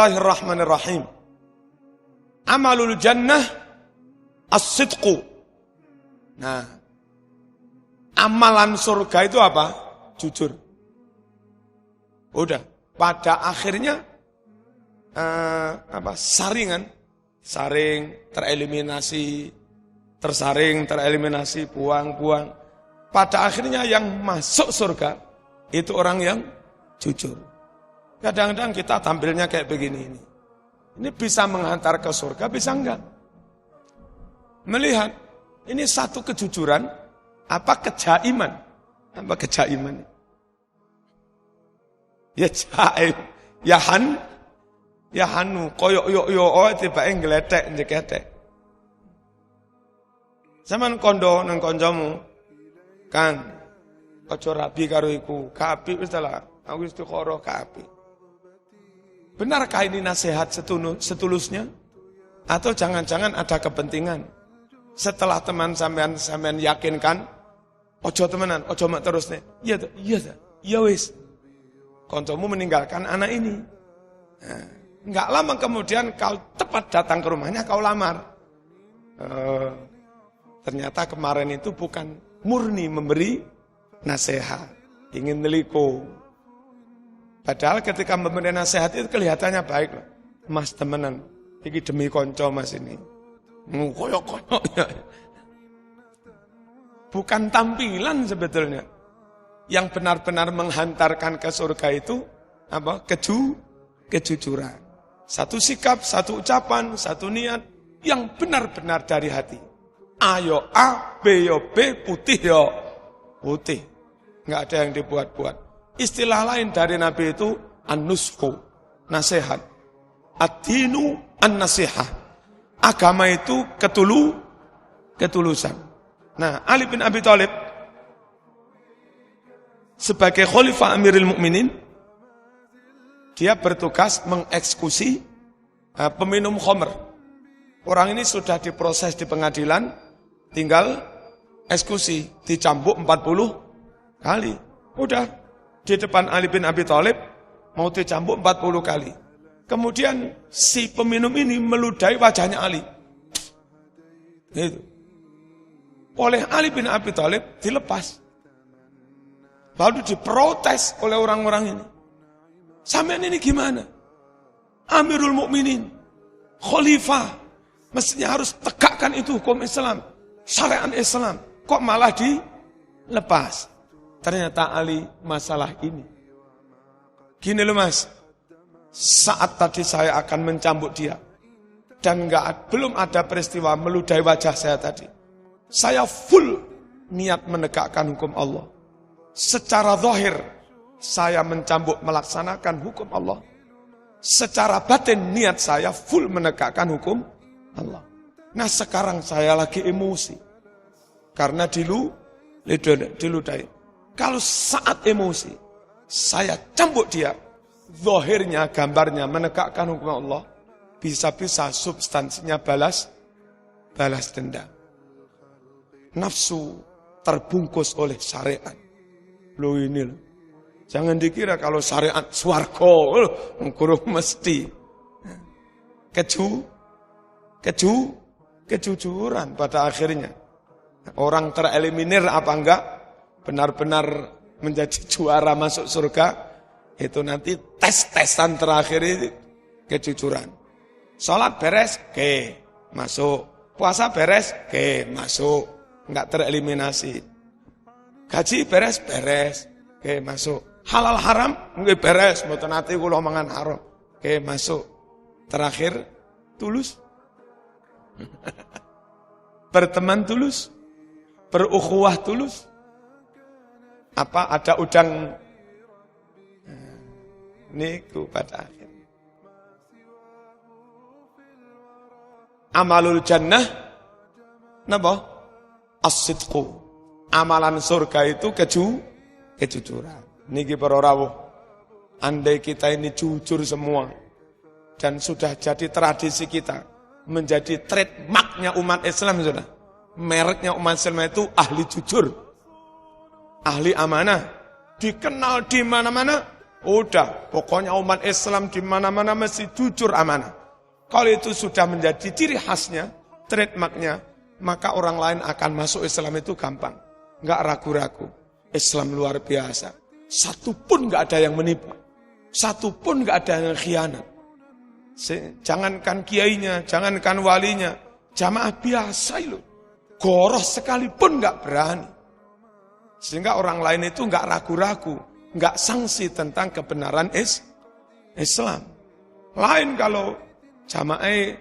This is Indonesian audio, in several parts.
Bismillahirrahmanirrahim. Amalul jannah as-sidqu. Nah, amalan surga itu apa? Jujur. Udah, pada akhirnya saring tereliminasi, buang. Pada akhirnya yang masuk surga itu orang yang jujur. Kadang-kadang kita tampilnya kayak begini ini. Ini bisa menghantar ke surga, bisa enggak? Melihat ini satu kejujuran, apa kejaiman? Apa kejaiman? Ya jaim, ya hanu, koyok tiba-tiba ngeletek, njeketek. Zaman kondo nang koncomu, Kang, ojo rabi karo iku, kapi wis lah, aku istiqoroh kapi. Benarkah ini nasihat setulusnya? Atau jangan-jangan ada kepentingan? Setelah teman sampean yakinkan, ojo temenan, ojo mak terus nih. Iya wis. Koncomu meninggalkan anak ini. Nah, enggak lama kemudian kau tepat datang ke rumahnya, kau lamar. Ternyata kemarin itu bukan murni memberi nasihat, ingin neliko. Padahal ketika memberi nasihat itu kelihatannya baik. Mas temenan, ini demi konco mas ini. Koyok-koyok ya. Bukan tampilan sebetulnya. Yang benar-benar menghantarkan ke surga itu apa? Kejujuran. Satu sikap, satu ucapan, satu niat yang benar-benar dari hati. Ayo A, B yo B, putih yo putih. Enggak ada yang dibuat-buat. Istilah lain dari Nabi itu an-nushu, nasihat. Ad-dinu an-nasihah. Agama itu ketulusan. Nah, Ali bin Abi Thalib sebagai Khalifah Amirul Mukminin, dia bertugas mengeksekusi peminum khamr. Orang ini sudah diproses di pengadilan, tinggal eksekusi, dicambuk 40 kali. Udah, di depan Ali bin Abi Thalib, mau dicambuk 40 kali. Kemudian si peminum ini meludahi wajahnya Ali. Gitu. Oleh Ali bin Abi Thalib dilepas. Lalu diprotes oleh orang-orang ini. Sampean ini gimana? Amirul Mukminin, Khalifah, mestinya harus tegakkan itu hukum Islam, syariat Islam. Kok malah dilepas? Ternyata Ali masalah ini. Gini loh mas, saat tadi saya akan mencambuk dia, dan belum ada peristiwa meludahi wajah saya tadi. Saya full niat menegakkan hukum Allah. Secara zahir, saya mencambuk melaksanakan hukum Allah. Secara batin, niat saya full menegakkan hukum Allah. Nah sekarang saya lagi emosi. Karena diludahi. Kalau saat emosi, saya cambuk dia. Zahirnya, gambarnya menegakkan hukum Allah. Bisa-bisa substansinya balas dendam. Nafsu terbungkus oleh syariat. Loh ini loh. Jangan dikira kalau syariat swarga, ngurung mesti. Kejujuran pada akhirnya. Orang tereliminir apa enggak, benar-benar menjadi juara masuk surga, itu nanti tes-tesan terakhir itu kejujuran. Sholat beres, masuk. Puasa beres, masuk. Enggak tereliminasi. Gaji beres, masuk. Halal haram, nggih beres, mboten ati kula mangan haram. Masuk. Terakhir tulus. Berteman tulus. Berukhuwah tulus. Apa ada udang niku pada akhir. Amalul jannah napa? As-sidqu. Amalan surga itu kejujuran. Niki para rawuh. Andai kita ini jujur semua dan sudah jadi tradisi kita, menjadi trademarknya umat Islam sudah. Mereknya umat Islam itu ahli jujur, ahli amanah, dikenal di mana-mana Udah, pokoknya umat Islam di mana-mana mesti jujur amanah. Kalau itu sudah menjadi ciri khasnya, trademarknya, maka orang lain akan masuk Islam itu gampang. Enggak ragu-ragu. Islam luar biasa. Satu pun enggak ada yang menipu. Satu pun enggak ada yang khianat. Jangankan kiainya, jangankan walinya, jamaah biasa itu. Goroh sekalipun enggak berani. Sehingga orang lain itu enggak ragu-ragu, enggak sanksi tentang kebenaran Islam. Lain kalau jamaah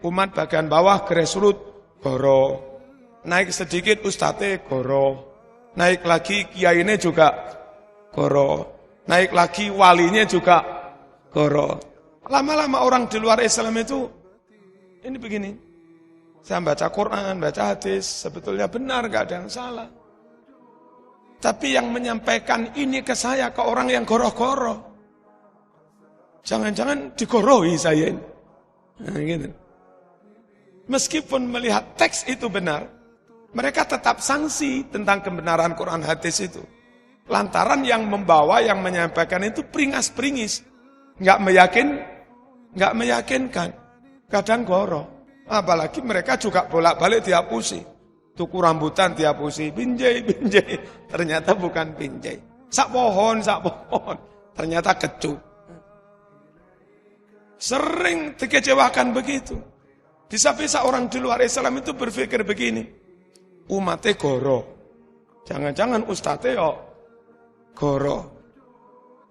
umat bagian bawah grassroots goroh. Naik sedikit ustadz goroh. Naik lagi kiainya juga goroh. Naik lagi walinya juga goroh. Lama-lama orang di luar Islam itu ini begini. Saya baca Quran, baca hadis, sebetulnya benar, gak ada yang salah. Tapi yang menyampaikan ini ke saya, ke orang yang goroh-goroh. Jangan-jangan digorohi saya ini. Nah, gitu. Meskipun melihat teks itu benar, mereka tetap sanksi tentang kebenaran Quran hadis itu. Lantaran yang membawa, yang menyampaikan itu peringas-peringis. Nggak meyakinkan. Kadang goroh. Apalagi mereka juga bolak-balik dihapusi. Tuku rambutan dihapusi. Pinjai. Ternyata bukan pinjai. Sak pohon. Ternyata kecut. Sering dikecewakan begitu. Bisa-bisa orang di luar Islam itu berpikir begini. Umatnya goroh. Jangan-jangan ustadznya yo goroh.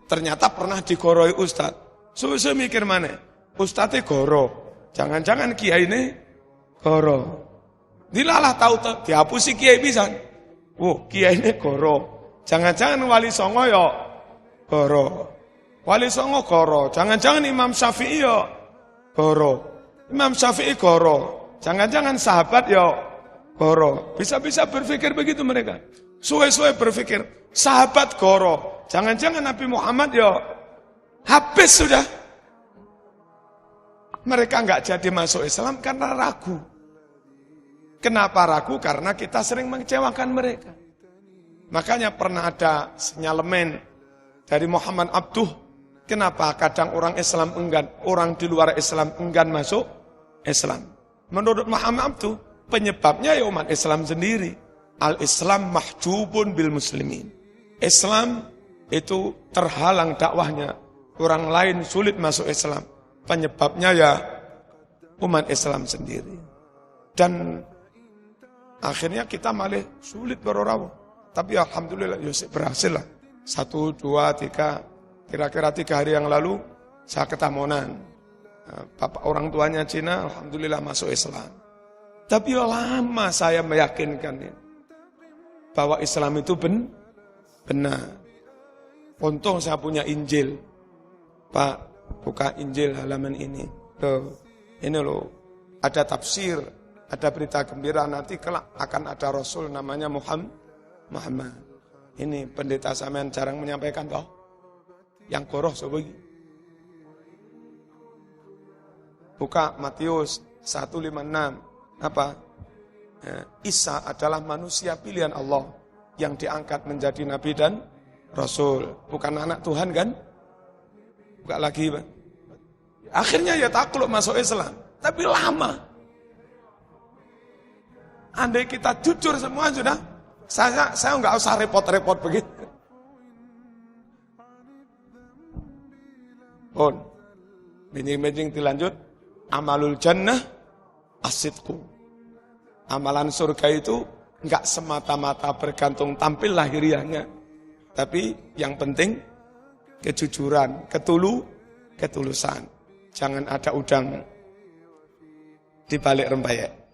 Ternyata pernah digorohi ustadz. Suwe-suwe mikir mana? Ustadznya goroh. Jangan-jangan kiai ini goroh. Dilalah tahu dihapusi kiai pisan. Kiai ini goroh. Jangan-jangan wali songo yo goroh. Wali songo goroh. Jangan-jangan Imam Syafi'i yo goroh. Imam Syafi'i goroh. Jangan-jangan sahabat yo goroh. Bisa-bisa berpikir begitu mereka. Suwe-suwe berpikir sahabat goroh. Jangan-jangan Nabi Muhammad yo habis sudah. Mereka enggak jadi masuk Islam karena ragu. Kenapa ragu? Karena kita sering mengecewakan mereka. Makanya pernah ada sinyalemen dari Muhammad Abduh. Kenapa kadang orang Islam enggan, orang di luar Islam enggan masuk Islam? Menurut Muhammad Abduh, penyebabnya ya umat Islam sendiri. Al-Islam mahjubun bil muslimin. Islam itu terhalang dakwahnya. Orang lain sulit masuk Islam. Penyebabnya ya umat Islam sendiri. Dan akhirnya kita malah sulit berorawa. Tapi alhamdulillah Yusuf berhasil lah. 1, 2, 3, kira-kira 3 hari yang lalu saya ketamonan. Bapak orang tuanya Cina, alhamdulillah masuk Islam. Tapi lama saya meyakinkan bahwa Islam itu benar. Untung saya punya Injil. Pak, buka Injil halaman ini. Ini loh, ada tafsir, ada berita gembira, nanti kelak akan ada Rasul namanya Muhammad. Ini pendeta sampean jarang menyampaikan toh. Yang goroh sebagi. Buka Matius 1:56. Apa? Isa adalah manusia pilihan Allah yang diangkat menjadi nabi dan rasul. Bukan anak Tuhan kan? Buka lagi, Pak. Akhirnya ya takluk masuk Islam. Tapi lama. Andai kita jujur semua sudah, saya enggak usah repot-repot begitu. Benjing-benjing dilanjut. Amalul jannah asidku. Amalan surga itu enggak semata-mata bergantung tampil lahiriahnya. Tapi yang penting kejujuran, ketulusan. Jangan ada udang di balik rempeyek.